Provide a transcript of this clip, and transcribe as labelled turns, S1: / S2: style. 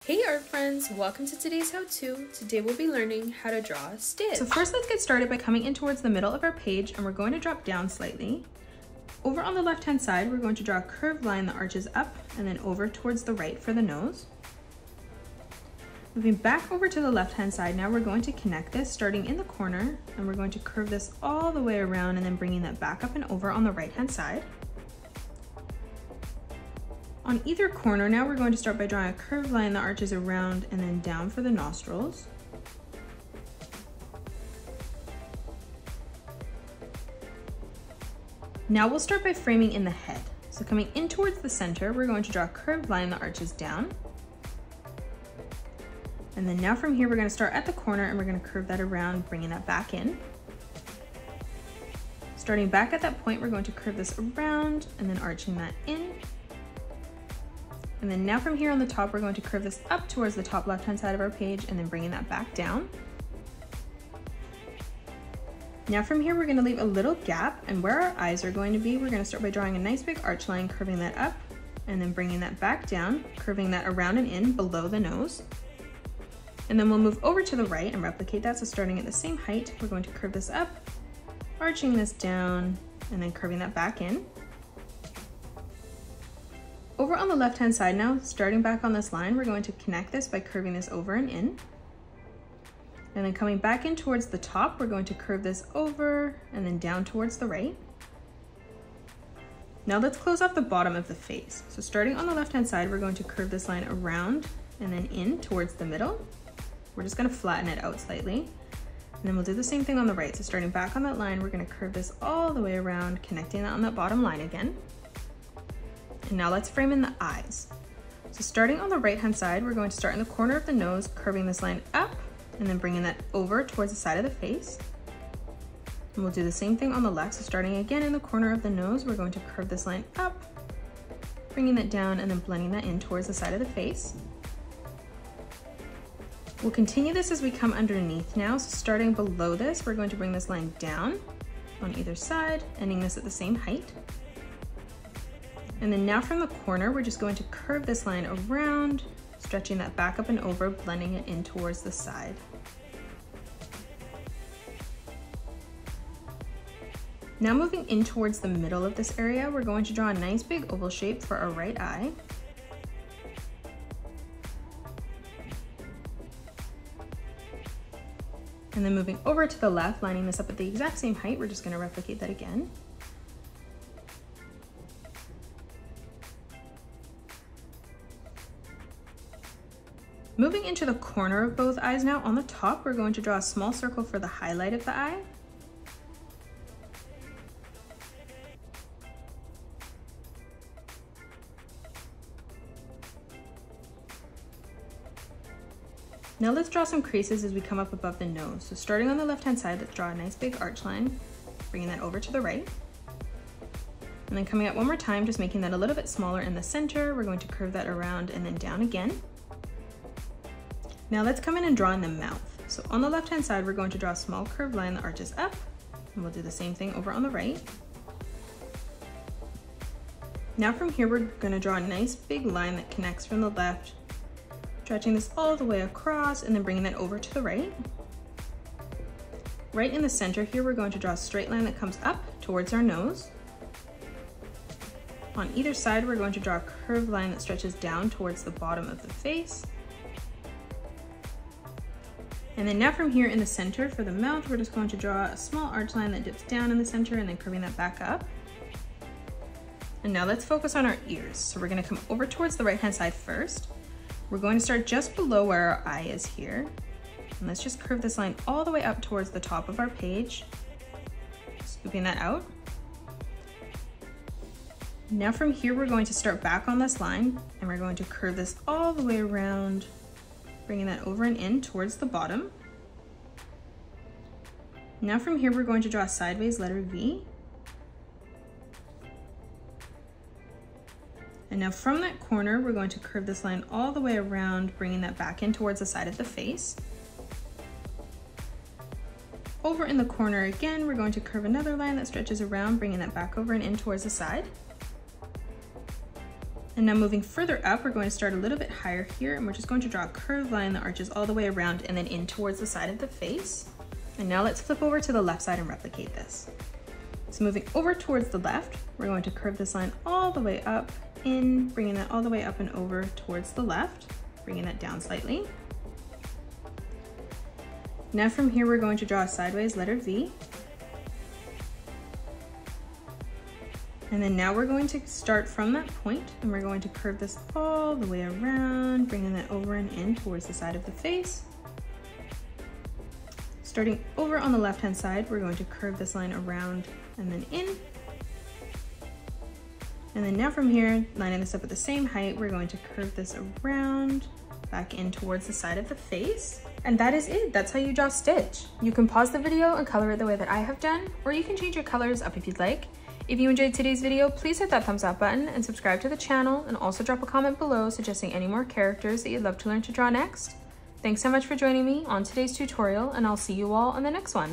S1: Hey art friends, welcome to today's how-to. Today we'll be learning how to draw a stitch.
S2: So first let's get started by coming in towards the middle of our page, and we're going to drop down slightly. Over on the left hand side, we're going to draw a curved line that arches up and then over towards the right for the nose. Moving back over to the left hand side, now we're going to connect this starting in the corner, and we're going to curve this all the way around and then bringing that back up and over on the right hand side. On either corner, now we're going to start by drawing a curved line that arches around and then down for the nostrils. Now we'll start by framing in the head. So coming in towards the center, we're going to draw a curved line that arches down. And then now from here, we're going to start at the corner and we're going to curve that around, bringing that back in. Starting back at that point, we're going to curve this around and then arching that in. And then now from here on the top, we're going to curve this up towards the top left-hand side of our page and then bringing that back down. Now from here, we're going to leave a little gap, and where our eyes are going to be, we're going to start by drawing a nice big arch line, curving that up and then bringing that back down, curving that around and in below the nose. And then we'll move over to the right and replicate that. So starting at the same height, we're going to curve this up, arching this down, and then curving that back in. Over on the left-hand side now, starting back on this line, we're going to connect this by curving this over and in. And then coming back in towards the top, we're going to curve this over and then down towards the right. Now let's close off the bottom of the face. So starting on the left-hand side, we're going to curve this line around and then in towards the middle. We're just going to flatten it out slightly. And then we'll do the same thing on the right. So starting back on that line, we're going to curve this all the way around, connecting that on that bottom line again. And now let's frame in the eyes. So starting on the right hand side, we're going to start in the corner of the nose, curving this line up and then bringing that over towards the side of the face. And we'll do the same thing on the left. So starting again in the corner of the nose, we're going to curve this line up, bringing that down and then blending that in towards the side of the face. We'll continue this as we come underneath now. So starting below this, we're going to bring this line down on either side, ending this at the same height. And then now from the corner, we're just going to curve this line around, stretching that back up and over, blending it in towards the side. Now moving in towards the middle of this area, we're going to draw a nice big oval shape for our right eye. And then moving over to the left, lining this up at the exact same height, we're just going to replicate that again. Moving into the corner of both eyes now, on the top, we're going to draw a small circle for the highlight of the eye. Now let's draw some creases as we come up above the nose. So starting on the left-hand side, let's draw a nice big arch line, bringing that over to the right. And then coming up one more time, just making that a little bit smaller in the center, we're going to curve that around and then down again. Now let's come in and draw in the mouth. So on the left-hand side, we're going to draw a small curved line that arches up, and we'll do the same thing over on the right. Now from here, we're going to draw a nice big line that connects from the left, stretching this all the way across and then bringing that over to the right. Right in the center here, we're going to draw a straight line that comes up towards our nose. On either side, we're going to draw a curved line that stretches down towards the bottom of the face. And then now from here in the center for the mouth, we're just going to draw a small arch line that dips down in the center and then curving that back up. And now let's focus on our ears. So we're going to come over towards the right hand side first. We're going to start just below where our eye is here. And let's just curve this line all the way up towards the top of our page, scooping that out. Now from here, we're going to start back on this line and we're going to curve this all the way around, bringing that over and in towards the bottom. Now from here, we're going to draw a sideways letter V. And now from that corner, we're going to curve this line all the way around, bringing that back in towards the side of the face. Over in the corner again, we're going to curve another line that stretches around, bringing that back over and in towards the side. And now moving further up, we're going to start a little bit higher here, and we're just going to draw a curved line that arches all the way around and then in towards the side of the face. And now let's flip over to the left side and replicate this. So moving over towards the left, we're going to curve this line all the way up, in, bringing that all the way up and over towards the left, bringing that down slightly. Now from here, we're going to draw a sideways letter V. And then now we're going to start from that point, and we're going to curve this all the way around, bringing that over and in towards the side of the face. Starting over on the left-hand side, we're going to curve this line around and then in. And then now from here, lining this up at the same height, we're going to curve this around, back in towards the side of the face.
S1: And that is it. That's how you draw Stitch. You can pause the video and color it the way that I have done, or you can change your colors up if you'd like. If you enjoyed today's video, please hit that thumbs up button and subscribe to the channel, and also drop a comment below suggesting any more characters that you'd love to learn to draw next. Thanks so much for joining me on today's tutorial, and I'll see you all on the next one.